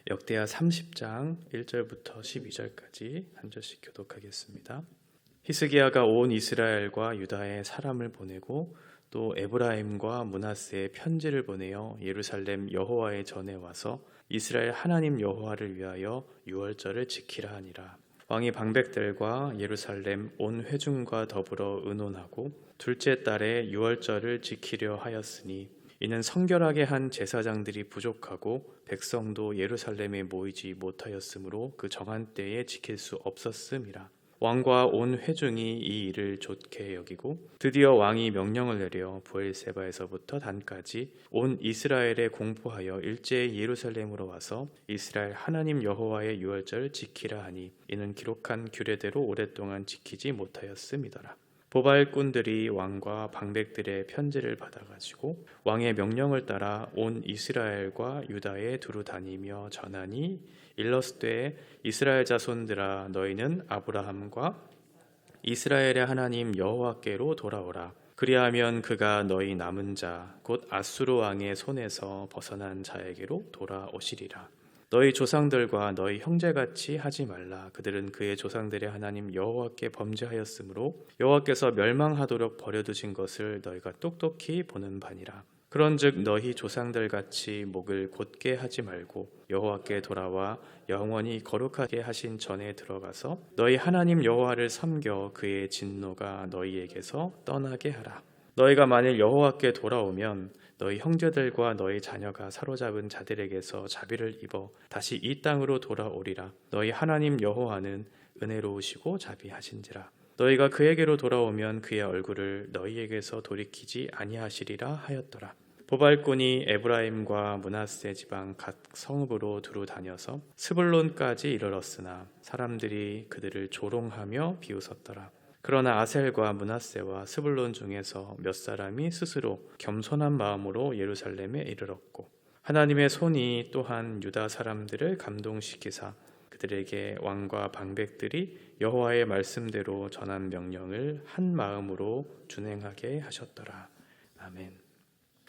역대하 30장 1절부터 12절까지 한 절씩 교독하겠습니다. 히스기야가 온 이스라엘과 유다에 사람을 보내고 또 에브라임과 므낫세에 편지를 보내어 예루살렘 여호와의 전에 와서 이스라엘 하나님 여호와를 위하여 유월절을 지키라 하니라. 왕이 방백들과 예루살렘 온 회중과 더불어 의논하고 둘째 달에 유월절을 지키려 하였으니 이는 성결하게 한 제사장들이 부족하고 백성도 예루살렘에 모이지 못하였으므로 그 정한 때에 지킬 수 없었음이라. 왕과 온 회중이 이 일을 좋게 여기고 드디어 왕이 명령을 내려 브엘세바에서부터 단까지 온 이스라엘에 공포하여 일제히 예루살렘으로 와서 이스라엘 하나님 여호와의 유월절 지키라 하니 이는 기록한 규례대로 오랫동안 지키지 못하였음이더라. 보발꾼들이 왕과 방백들의 편지를 받아가지고 왕의 명령을 따라 온 이스라엘과 유다에 두루 다니며 전하니 일렀되 이스라엘 자손들아 너희는 아브라함과 이스라엘의 하나님 여호와께로 돌아오라. 그리하면 그가 너희 남은 자 곧 아수르 왕의 손에서 벗어난 자에게로 돌아오시리라. 너희 조상들과 너희 형제같이 하지 말라. 그들은 그의 조상들의 하나님 여호와께 범죄하였으므로 여호와께서 멸망하도록 버려두신 것을 너희가 똑똑히 보는 바니라. 그런즉 너희 조상들같이 목을 곧게 하지 말고 여호와께 돌아와 영원히 거룩하게 하신 전에 들어가서 너희 하나님 여호와를 섬겨 그의 진노가 너희에게서 떠나게 하라. 너희가 만일 여호와께 돌아오면 너희 형제들과 너희 자녀가 사로잡은 자들에게서 자비를 입어 다시 이 땅으로 돌아오리라. 너희 하나님 여호와는 은혜로우시고 자비하신지라. 너희가 그에게로 돌아오면 그의 얼굴을 너희에게서 돌이키지 아니하시리라 하였더라. 보발꾼이 에브라임과 므낫세 지방 각 성읍으로 두루 다녀서 스불론까지 이르렀으나 사람들이 그들을 조롱하며 비웃었더라. 그러나 아셀과 므낫세와 스불론 중에서 몇 사람이 스스로 겸손한 마음으로 예루살렘에 이르렀고 하나님의 손이 또한 유다 사람들을 감동시키사 그들에게 왕과 방백들이 여호와의 말씀대로 전한 명령을 한 마음으로 준행하게 하셨더라. 아멘.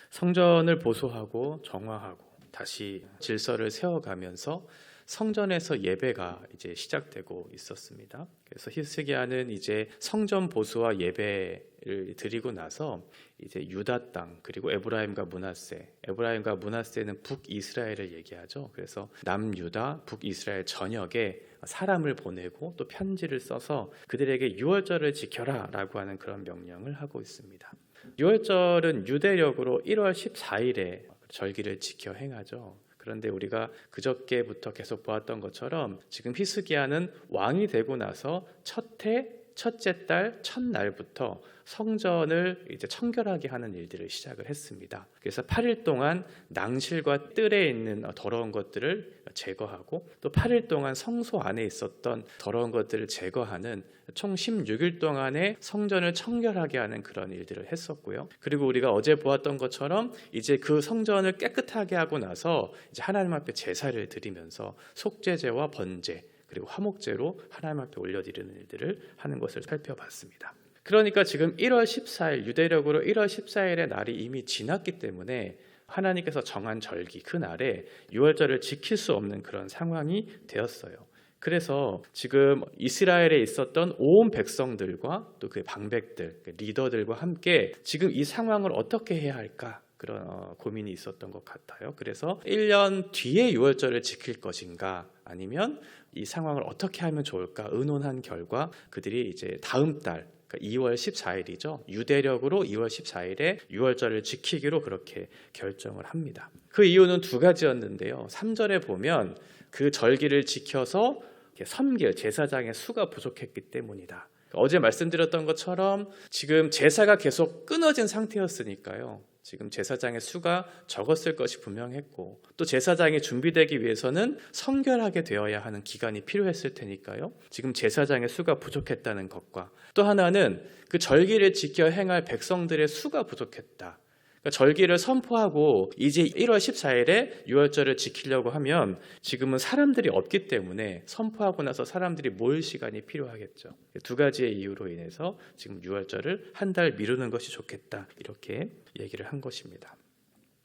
성전을 보수하고 정화하고 다시 질서를 세워가면서 성전에서 예배가 이제 시작되고 있었습니다. 그래서 히스기야는 이제 성전 보수와 예배를 드리고 나서 이제 유다 땅 그리고 에브라임과 므낫세는 북이스라엘을 얘기하죠. 그래서 남유다, 북이스라엘 전역에 사람을 보내고 또 편지를 써서 그들에게 유월절을 지켜라라고 하는 그런 명령을 하고 있습니다. 유월절은 유대력으로 1월 14일에 절기를 지켜 행하죠. 그런데 우리가 그저께부터 계속 보았던 것처럼 지금 히스기야는 왕이 되고 나서 첫째 달 첫날부터 성전을 이제 청결하게 하는 일들을 시작을 했습니다. 그래서 8일 동안 낭실과 뜰에 있는 더러운 것들을 제거하고 또 8일 동안 성소 안에 있었던 더러운 것들을 제거하는 총 16일 동안의 성전을 청결하게 하는 그런 일들을 했었고요. 그리고 우리가 어제 보았던 것처럼 이제 그 성전을 깨끗하게 하고 나서 이제 하나님 앞에 제사를 드리면서 속죄제와 번제 그리고 화목제로 하나님 앞에 올려드리는 일들을 하는 것을 살펴봤습니다. 그러니까 지금 1월 14일 유대력으로 1월 14일의 날이 이미 지났기 때문에 하나님께서 정한 절기 그 날에 유월절을 지킬 수 없는 그런 상황이 되었어요. 그래서 지금 이스라엘에 있었던 온 백성들과 또 그 방백들, 리더들과 함께 지금 이 상황을 어떻게 해야 할까? 그런 고민이 있었던 것 같아요. 그래서 1년 뒤에 유월절을 지킬 것인가 아니면 이 상황을 어떻게 하면 좋을까 의논한 결과 그들이 이제 다음 달 2월 14일이죠. 유대력으로 2월 14일에 유월절을 지키기로 그렇게 결정을 합니다. 그 이유는 두 가지였는데요. 3절에 보면 그 절기를 지켜서 섬길 제사장의 수가 부족했기 때문이다. 어제 말씀드렸던 것처럼 지금 제사가 계속 끊어진 상태였으니까요. 지금 제사장의 수가 적었을 것이 분명했고 또 제사장이 준비되기 위해서는 성결하게 되어야 하는 기간이 필요했을 테니까요. 지금 제사장의 수가 부족했다는 것과 또 하나는 그 절기를 지켜 행할 백성들의 수가 부족했다. 그러니까 절기를 선포하고 이제 1월 14일에 유월절을 지키려고 하면 지금은 사람들이 없기 때문에 선포하고 나서 사람들이 모일 시간이 필요하겠죠. 두 가지의 이유로 인해서 지금 유월절을 한 달 미루는 것이 좋겠다 이렇게 얘기를 한 것입니다.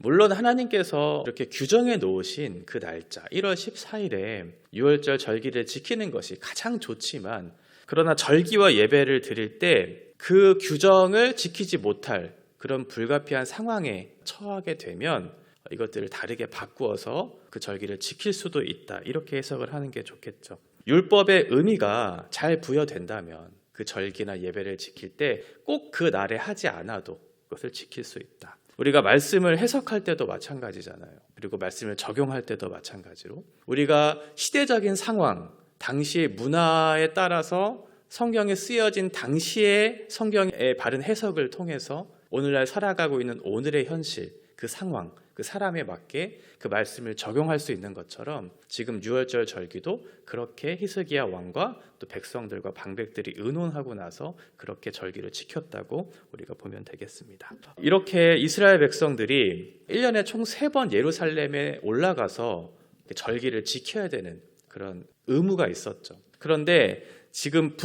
물론 하나님께서 이렇게 규정해 놓으신 그 날짜 1월 14일에 유월절 절기를 지키는 것이 가장 좋지만, 그러나 절기와 예배를 드릴 때 그 규정을 지키지 못할 그런 불가피한 상황에 처하게 되면 이것들을 다르게 바꾸어서 그 절기를 지킬 수도 있다, 이렇게 해석을 하는 게 좋겠죠. 율법의 의미가 잘 부여된다면 그 절기나 예배를 지킬 때 꼭 그 날에 하지 않아도 그것을 지킬 수 있다. 우리가 말씀을 해석할 때도 마찬가지잖아요. 그리고 말씀을 적용할 때도 마찬가지로 우리가 시대적인 상황, 당시의 문화에 따라서 성경에 쓰여진 당시의 성경의 바른 해석을 통해서 오늘날 살아가고 있는 오늘의 현실, 그 상황, 그 사람에 맞게 그 말씀을 적용할 수 있는 것처럼 지금 유월절 절기도 그렇게 히스기야 왕과 또 백성들과 방백들이 의논하고 나서 그렇게 절기를 지켰다고 우리가 보면 되겠습니다. 이렇게 이스라엘 백성들이 1년에 총 3번 예루살렘에 올라가서 절기를 지켜야 되는 그런 의무가 있었죠. 그런데 지금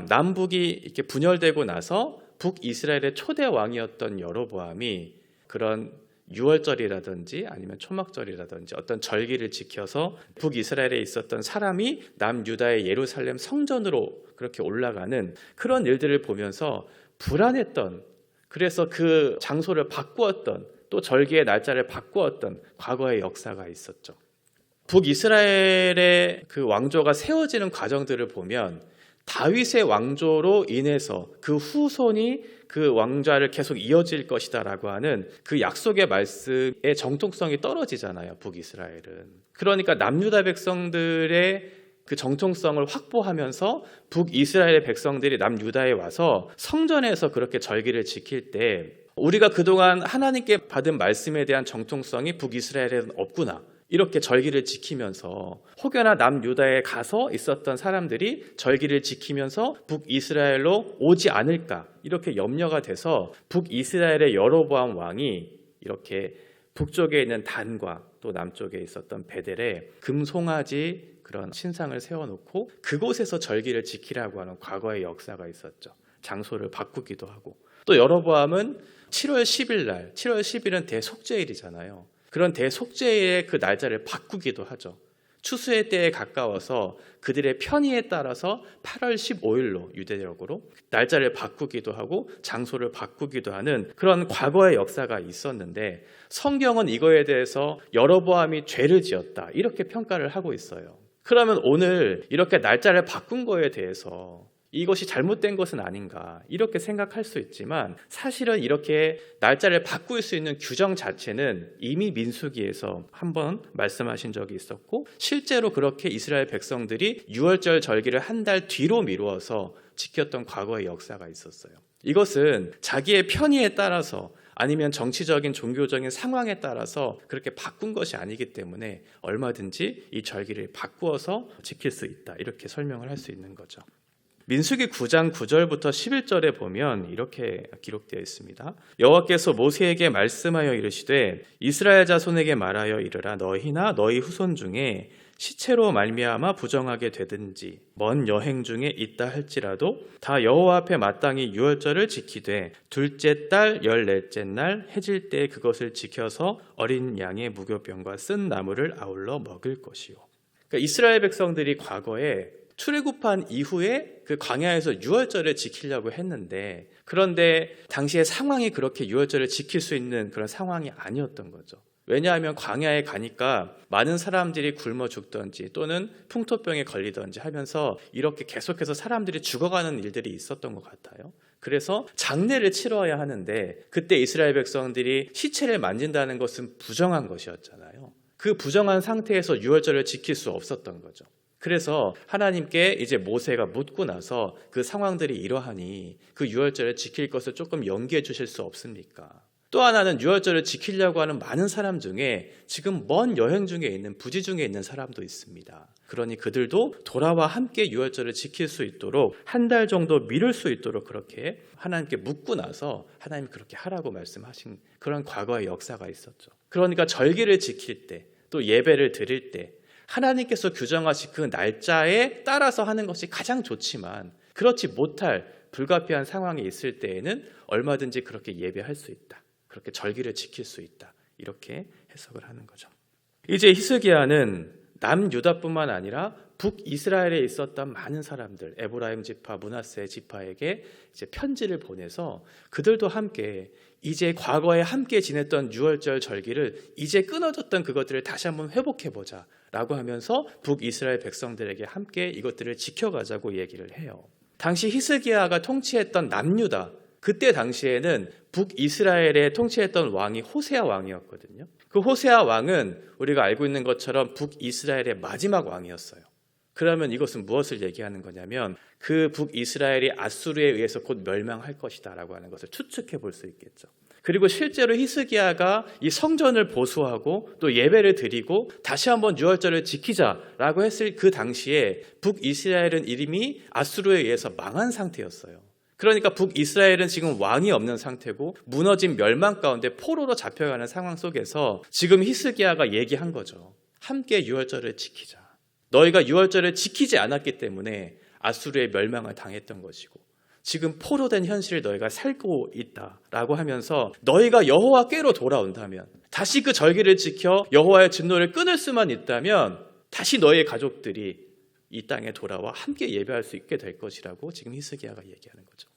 남북이 이렇게 분열되고 나서 북이스라엘의 초대 왕이었던 여로보암이 그런 유월절이라든지 아니면 초막절이라든지 어떤 절기를 지켜서 북이스라엘에 있었던 사람이 남유다의 예루살렘 성전으로 그렇게 올라가는 그런 일들을 보면서 불안했던, 그래서 그 장소를 바꾸었던, 또 절기의 날짜를 바꾸었던 과거의 역사가 있었죠. 북이스라엘의 그 왕조가 세워지는 과정들을 보면 다윗의 왕조로 인해서 그 후손이 그 왕좌를 계속 이어질 것이다라고 하는 그 약속의 말씀의 정통성이 떨어지잖아요, 북이스라엘은. 그러니까 남유다 백성들의 그 정통성을 확보하면서 북이스라엘의 백성들이 남유다에 와서 성전에서 그렇게 절기를 지킬 때 우리가 그동안 하나님께 받은 말씀에 대한 정통성이 북이스라엘에는 없구나, 이렇게 절기를 지키면서 혹여나 남유다에 가서 있었던 사람들이 절기를 지키면서 북이스라엘로 오지 않을까, 이렇게 염려가 돼서 북이스라엘의 여로보암 왕이 이렇게 북쪽에 있는 단과 또 남쪽에 있었던 베델에 금송아지 그런 신상을 세워놓고 그곳에서 절기를 지키라고 하는 과거의 역사가 있었죠. 장소를 바꾸기도 하고, 또 여로보암은 7월 10일 날, 7월 10일은 대속죄일이잖아요. 그런 대속죄의 그 날짜를 바꾸기도 하죠. 추수의 때에 가까워서 그들의 편의에 따라서 8월 15일로 유대적으로 날짜를 바꾸기도 하고 장소를 바꾸기도 하는 그런 과거의 역사가 있었는데, 성경은 이거에 대해서 여로보암이 죄를 지었다, 이렇게 평가를 하고 있어요. 그러면 오늘 이렇게 날짜를 바꾼 거에 대해서 이것이 잘못된 것은 아닌가, 이렇게 생각할 수 있지만 사실은 이렇게 날짜를 바꿀 수 있는 규정 자체는 이미 민수기에서 한번 말씀하신 적이 있었고, 실제로 그렇게 이스라엘 백성들이 유월절 절기를 한 달 뒤로 미루어서 지켰던 과거의 역사가 있었어요. 이것은 자기의 편의에 따라서 아니면 정치적인 종교적인 상황에 따라서 그렇게 바꾼 것이 아니기 때문에 얼마든지 이 절기를 바꾸어서 지킬 수 있다, 이렇게 설명을 할 수 있는 거죠. 민수기 9장 9절부터 11절에 보면 이렇게 기록되어 있습니다. 여호와께서 모세에게 말씀하여 이르시되 이스라엘 자손에게 말하여 이르라. 너희나 너희 후손 중에 시체로 말미암아 부정하게 되든지 먼 여행 중에 있다 할지라도 다 여호와 앞에 마땅히 유월절을 지키되 둘째 달 14째 날 해질 때 그것을 지켜서 어린 양의 무교병과 쓴 나물을 아울러 먹을 것이요. 그러니까 이스라엘 백성들이 과거에 출애굽한 이후에 그 광야에서 유월절을 지키려고 했는데, 그런데 당시의 상황이 그렇게 유월절을 지킬 수 있는 그런 상황이 아니었던 거죠. 왜냐하면 광야에 가니까 많은 사람들이 굶어 죽던지 또는 풍토병에 걸리던지 하면서 이렇게 계속해서 사람들이 죽어가는 일들이 있었던 것 같아요. 그래서 장례를 치러야 하는데 그때 이스라엘 백성들이 시체를 만진다는 것은 부정한 것이었잖아요. 그 부정한 상태에서 유월절을 지킬 수 없었던 거죠. 그래서 하나님께 이제 모세가 묻고 나서 그 상황들이 이러하니 그 유월절을 지킬 것을 조금 연기해 주실 수 없습니까? 또 하나는 유월절을 지키려고 하는 많은 사람 중에 지금 먼 여행 중에 있는, 부지 중에 있는 사람도 있습니다. 그러니 그들도 돌아와 함께 유월절을 지킬 수 있도록 한 달 정도 미룰 수 있도록 그렇게 하나님께 묻고 나서 하나님 그렇게 하라고 말씀하신 그런 과거의 역사가 있었죠. 그러니까 절기를 지킬 때, 또 예배를 드릴 때 하나님께서 규정하신 그 날짜에 따라서 하는 것이 가장 좋지만, 그렇지 못할 불가피한 상황이 있을 때에는 얼마든지 그렇게 예배할 수 있다, 그렇게 절기를 지킬 수 있다, 이렇게 해석을 하는 거죠. 이제 히스기야는 남유다뿐만 아니라 북이스라엘에 있었던 많은 사람들, 에브라임 지파, 므낫세 지파에게 이제 편지를 보내서 그들도 함께 이제 과거에 함께 지냈던 유월절 절기를 이제 끊어졌던 그것들을 다시 한번 회복해보자 라고 하면서 북이스라엘 백성들에게 함께 이것들을 지켜가자고 얘기를 해요. 당시 히스기야가 통치했던 남유다, 그때 당시에는 북이스라엘에 통치했던 왕이 호세아 왕이었거든요. 그 호세아 왕은 우리가 알고 있는 것처럼 북이스라엘의 마지막 왕이었어요. 그러면 이것은 무엇을 얘기하는 거냐면 그 북이스라엘이 아수르에 의해서 곧 멸망할 것이다 라고 하는 것을 추측해 볼 수 있겠죠. 그리고 실제로 히스기야가 이 성전을 보수하고 또 예배를 드리고 다시 한번 유월절을 지키자라고 했을 그 당시에 북이스라엘은 이름이 아수르에 의해서 망한 상태였어요. 그러니까 북이스라엘은 지금 왕이 없는 상태고 무너진 멸망 가운데 포로로 잡혀가는 상황 속에서 지금 히스기야가 얘기한 거죠. 함께 유월절을 지키자. 너희가 유월절을 지키지 않았기 때문에 아수르의 멸망을 당했던 것이고 지금 포로된 현실을 너희가 살고 있다라고 하면서 너희가 여호와께로 돌아온다면 다시 그 절기를 지켜 여호와의 진노를 끊을 수만 있다면 다시 너희의 가족들이 이 땅에 돌아와 함께 예배할 수 있게 될 것이라고 지금 히스기야가 얘기하는 거죠.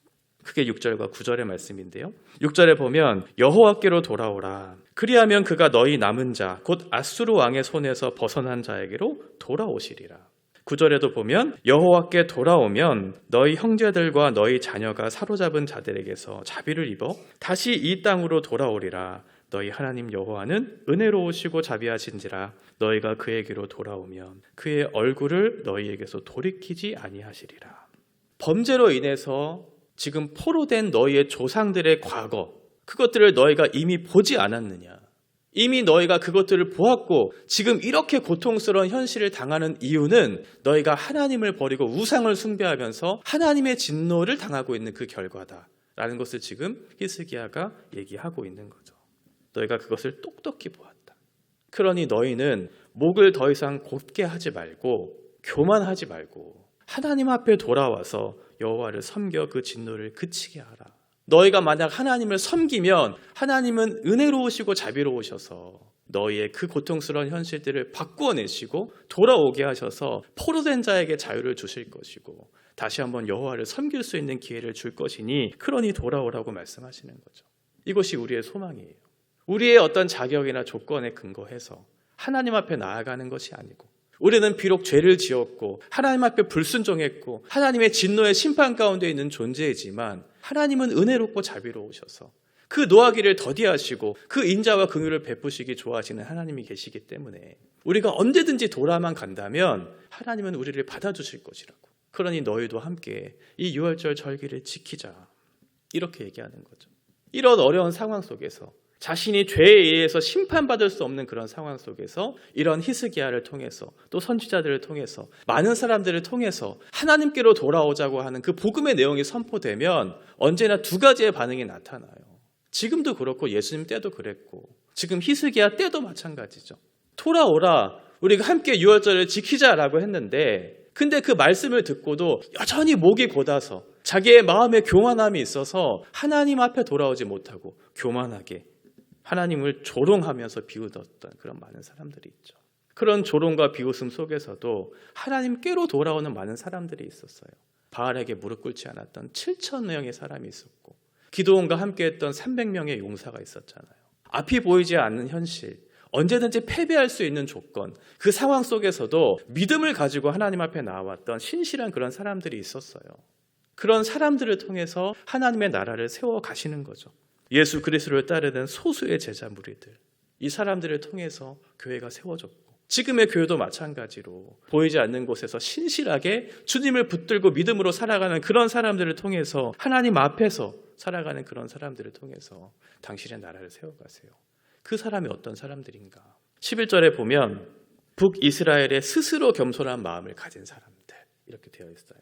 그게 6절과 9절의 말씀인데요. 6절에 보면 여호와께로 돌아오라. 그리하면 그가 너희 남은 자 곧 아수르 왕의 손에서 벗어난 자에게로 돌아오시리라. 9절에도 보면 여호와께 돌아오면 너희 형제들과 너희 자녀가 사로잡은 자들에게서 자비를 입어 다시 이 땅으로 돌아오리라. 너희 하나님 여호와는 은혜로우시고 자비하신지라. 너희가 그에게로 돌아오면 그의 얼굴을 너희에게서 돌이키지 아니하시리라. 범죄로 인해서 지금 포로된 너희의 조상들의 과거, 그것들을 너희가 이미 보지 않았느냐? 이미 너희가 그것들을 보았고 지금 이렇게 고통스러운 현실을 당하는 이유는 너희가 하나님을 버리고 우상을 숭배하면서 하나님의 진노를 당하고 있는 그 결과다라는 것을 지금 히스기야가 얘기하고 있는 거죠. 너희가 그것을 똑똑히 보았다. 그러니 너희는 목을 더 이상 곧게 하지 말고 교만하지 말고 하나님 앞에 돌아와서 여호와를 섬겨 그 진노를 그치게 하라. 너희가 만약 하나님을 섬기면 하나님은 은혜로우시고 자비로우셔서 너희의 그 고통스러운 현실들을 바꾸어내시고 돌아오게 하셔서 포로된 자에게 자유를 주실 것이고 다시 한번 여호와를 섬길 수 있는 기회를 줄 것이니 그러니 돌아오라고 말씀하시는 거죠. 이것이 우리의 소망이에요. 우리의 어떤 자격이나 조건에 근거해서 하나님 앞에 나아가는 것이 아니고 우리는 비록 죄를 지었고 하나님 앞에 불순종했고 하나님의 진노의 심판 가운데 있는 존재이지만 하나님은 은혜롭고 자비로우셔서 그 노하기를 더디하시고 그 인자와 긍휼을 베푸시기 좋아하시는 하나님이 계시기 때문에 우리가 언제든지 돌아만 간다면 하나님은 우리를 받아주실 것이라고. 그러니 너희도 함께 이 유월절 절기를 지키자. 이렇게 얘기하는 거죠. 이런 어려운 상황 속에서 자신이 죄에 의해서 심판받을 수 없는 그런 상황 속에서 이런 히스기야를 통해서 또 선지자들을 통해서 많은 사람들을 통해서 하나님께로 돌아오자고 하는 그 복음의 내용이 선포되면 언제나 두 가지의 반응이 나타나요. 지금도 그렇고 예수님 때도 그랬고 지금 히스기야 때도 마찬가지죠. 돌아오라, 우리가 함께 유월절을 지키자라고 했는데 근데 그 말씀을 듣고도 여전히 목이 곧아서 자기의 마음에 교만함이 있어서 하나님 앞에 돌아오지 못하고 교만하게 하나님을 조롱하면서 비웃었던 그런 많은 사람들이 있죠. 그런 조롱과 비웃음 속에서도 하나님께로 돌아오는 많은 사람들이 있었어요. 바알에게 무릎 꿇지 않았던 7,000명의 사람이 있었고 기드온과 함께했던 300명의 용사가 있었잖아요. 앞이 보이지 않는 현실, 언제든지 패배할 수 있는 조건, 그 상황 속에서도 믿음을 가지고 하나님 앞에 나왔던 신실한 그런 사람들이 있었어요. 그런 사람들을 통해서 하나님의 나라를 세워 가시는 거죠. 예수 그리스도를 따르는 소수의 제자 무리들, 이 사람들을 통해서 교회가 세워졌고 지금의 교회도 마찬가지로 보이지 않는 곳에서 신실하게 주님을 붙들고 믿음으로 살아가는 그런 사람들을 통해서 하나님 앞에서 살아가는 그런 사람들을 통해서 당신의 나라를 세워가세요. 그 사람이 어떤 사람들인가? 11절에 보면 북이스라엘의 스스로 겸손한 마음을 가진 사람들 이렇게 되어 있어요.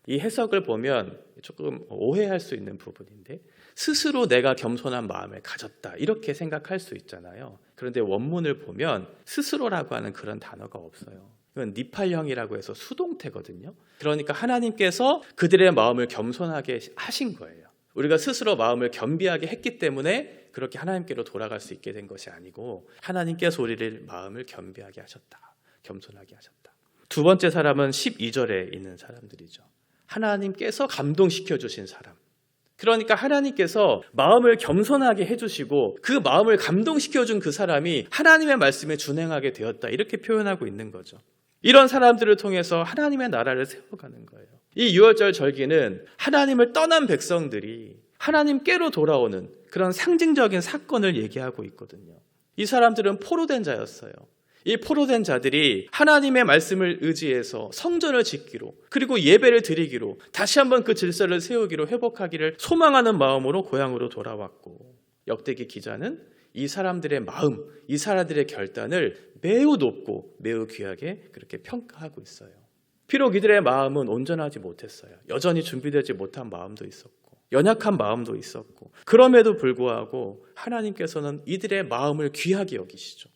이 해석을 보면 조금 오해할 수 있는 부분인데 스스로 내가 겸손한 마음을 가졌다 이렇게 생각할 수 있잖아요. 그런데 원문을 보면 스스로라고 하는 그런 단어가 없어요. 이건 니팔형이라고 해서 수동태거든요. 그러니까 하나님께서 그들의 마음을 겸손하게 하신 거예요. 우리가 스스로 마음을 겸비하게 했기 때문에 그렇게 하나님께로 돌아갈 수 있게 된 것이 아니고 하나님께서 우리를 마음을 겸비하게 하셨다. 겸손하게 하셨다. 두 번째 사람은 12절에 있는 사람들이죠. 하나님께서 감동시켜 주신 사람. 그러니까 하나님께서 마음을 겸손하게 해주시고 그 마음을 감동시켜준 그 사람이 하나님의 말씀에 준행하게 되었다. 이렇게 표현하고 있는 거죠. 이런 사람들을 통해서 하나님의 나라를 세워가는 거예요. 이 유월절 절기는 하나님을 떠난 백성들이 하나님께로 돌아오는 그런 상징적인 사건을 얘기하고 있거든요. 이 사람들은 포로된 자였어요. 이 포로된 자들이 하나님의 말씀을 의지해서 성전을 짓기로 그리고 예배를 드리기로 다시 한번 그 질서를 세우기로 회복하기를 소망하는 마음으로 고향으로 돌아왔고, 역대기 기자는 이 사람들의 마음, 이 사람들의 결단을 매우 높고 매우 귀하게 그렇게 평가하고 있어요. 비록 이들의 마음은 온전하지 못했어요. 여전히 준비되지 못한 마음도 있었고 연약한 마음도 있었고, 그럼에도 불구하고 하나님께서는 이들의 마음을 귀하게 여기시죠.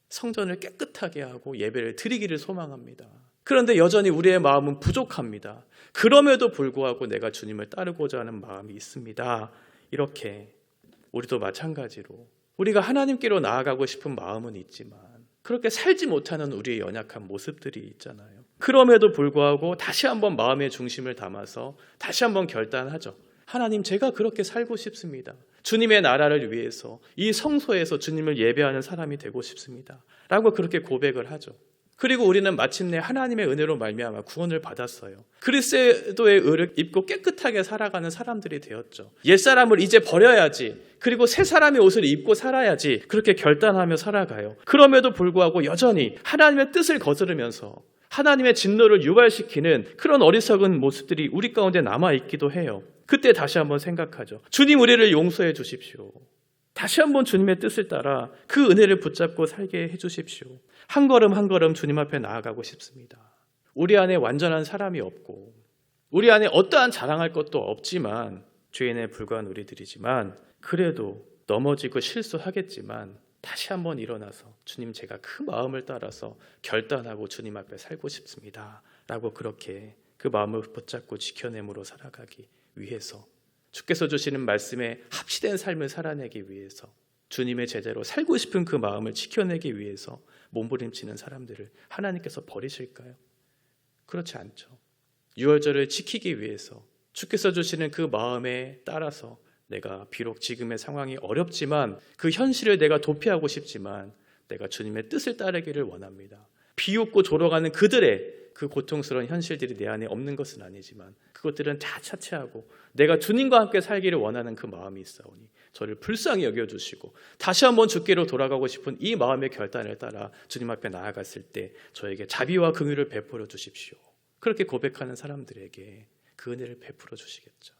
성전을 깨끗하게 하고 예배를 드리기를 소망합니다. 그런데 여전히 우리의 마음은 부족합니다. 그럼에도 불구하고 내가 주님을 따르고자 하는 마음이 있습니다. 이렇게 우리도 마찬가지로 우리가 하나님께로 나아가고 싶은 마음은 있지만 그렇게 살지 못하는 우리의 연약한 모습들이 있잖아요. 그럼에도 불구하고 다시 한번 마음의 중심을 담아서 다시 한번 결단하죠. 하나님, 제가 그렇게 살고 싶습니다. 주님의 나라를 위해서 이 성소에서 주님을 예배하는 사람이 되고 싶습니다. 라고 그렇게 고백을 하죠. 그리고 우리는 마침내 하나님의 은혜로 말미암아 구원을 받았어요. 그리스도의 의를 입고 깨끗하게 살아가는 사람들이 되었죠. 옛사람을 이제 버려야지, 그리고 새 사람의 옷을 입고 살아야지, 그렇게 결단하며 살아가요. 그럼에도 불구하고 여전히 하나님의 뜻을 거스르면서 하나님의 진노를 유발시키는 그런 어리석은 모습들이 우리 가운데 남아있기도 해요. 그때 다시 한번 생각하죠. 주님, 우리를 용서해 주십시오. 다시 한번 주님의 뜻을 따라 그 은혜를 붙잡고 살게 해주십시오. 한 걸음 한 걸음 주님 앞에 나아가고 싶습니다. 우리 안에 완전한 사람이 없고 우리 안에 어떠한 자랑할 것도 없지만 죄인에 불과한 우리들이지만 그래도 넘어지고 실수하겠지만 다시 한번 일어나서 주님, 제가 그 마음을 따라서 결단하고 주님 앞에 살고 싶습니다. 라고 그렇게 그 마음을 붙잡고 지켜내므로 살아가기 위해서, 주께서 주시는 말씀에 합치된 삶을 살아내기 위해서, 주님의 제자로 살고 싶은 그 마음을 지켜내기 위해서 몸부림치는 사람들을 하나님께서 버리실까요? 그렇지 않죠. 유월절을 지키기 위해서 주께서 주시는 그 마음에 따라서 내가 비록 지금의 상황이 어렵지만 그 현실을 내가 도피하고 싶지만 내가 주님의 뜻을 따르기를 원합니다. 비웃고 졸어가는 그들의 그 고통스러운 현실들이 내 안에 없는 것은 아니지만 그것들은 다 차치하고 내가 주님과 함께 살기를 원하는 그 마음이 있사오니 저를 불쌍히 여겨주시고 다시 한번 주께로 돌아가고 싶은 이 마음의 결단을 따라 주님 앞에 나아갔을 때 저에게 자비와 긍휼을 베풀어 주십시오. 그렇게 고백하는 사람들에게 그 은혜를 베풀어 주시겠죠.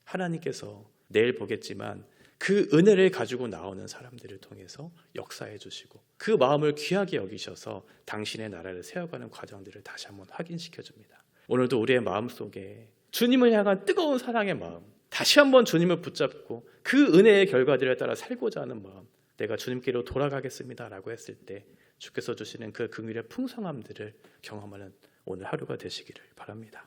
하나님께서 내일 보겠지만 그 은혜를 가지고 나오는 사람들을 통해서 역사해 주시고 그 마음을 귀하게 여기셔서 당신의 나라를 세워가는 과정들을 다시 한번 확인시켜 줍니다. 오늘도 우리의 마음속에 주님을 향한 뜨거운 사랑의 마음, 다시 한번 주님을 붙잡고 그 은혜의 결과들에 따라 살고자 하는 마음, 내가 주님께로 돌아가겠습니다 라고 했을 때 주께서 주시는 그 긍휼의 풍성함들을 경험하는 오늘 하루가 되시기를 바랍니다.